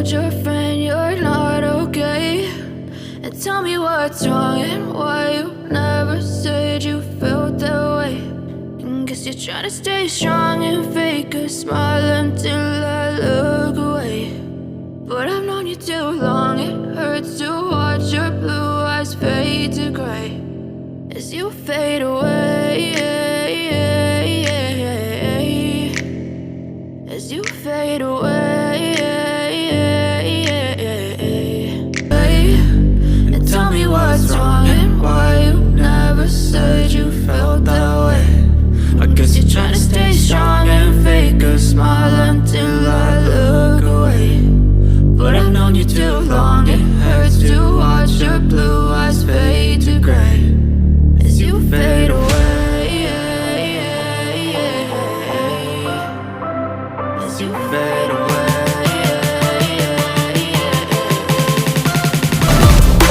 told your friend you're not okay? And tell me what's wrong and why you never said you felt that way. And guess you're trying to stay strong and fake a smile until I look away. But I've known you too long, it hurts to watch your blue eyes fade to gray as you fade away, as you fade away. And tell me what's wrong and why you never said you felt that way. I guess you're trying to stay strong and fake a smile until I look away. But I've known you too long, it hurts to watch your blue eyes fade to gray as you fade away, as you fade away,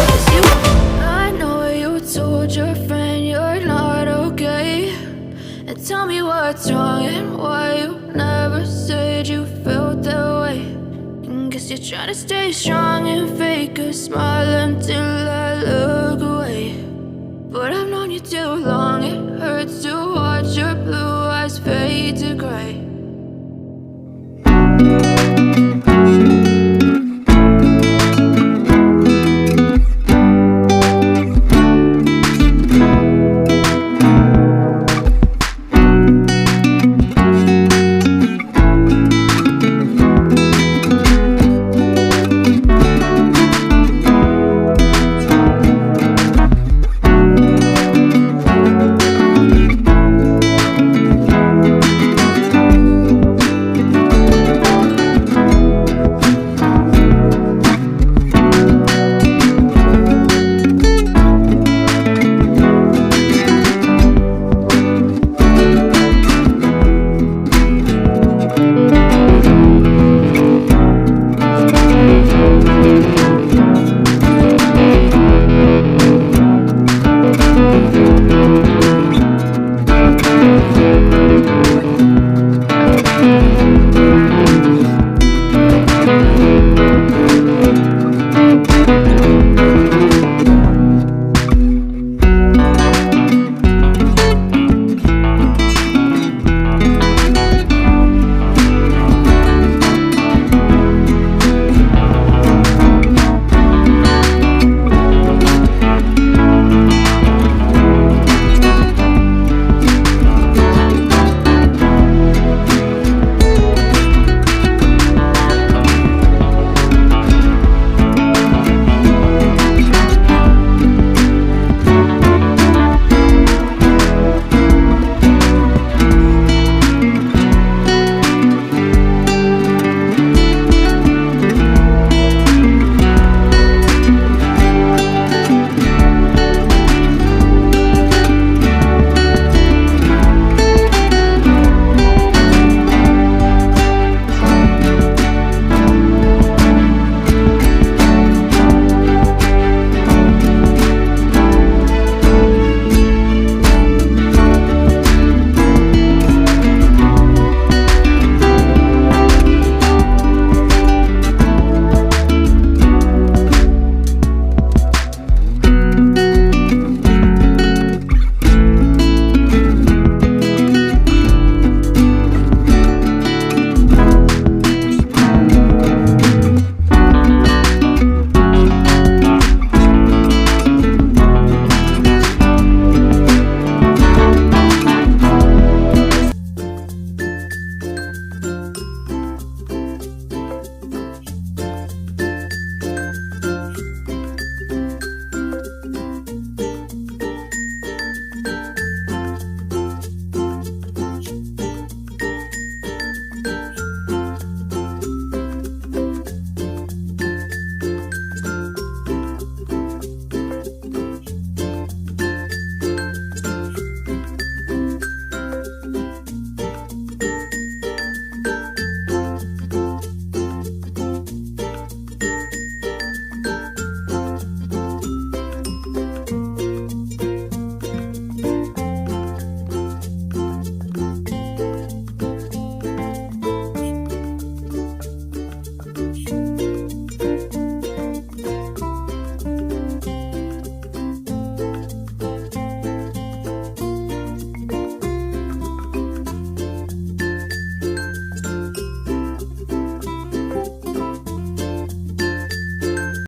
as you. I know you told your friend you're not okay. And tell me what's wrong and why you never said you felt that way. Guess you're trying to stay strong and fake a smile until I look away. But I've known you too long, it hurts to watch your blue eyes fade to gray.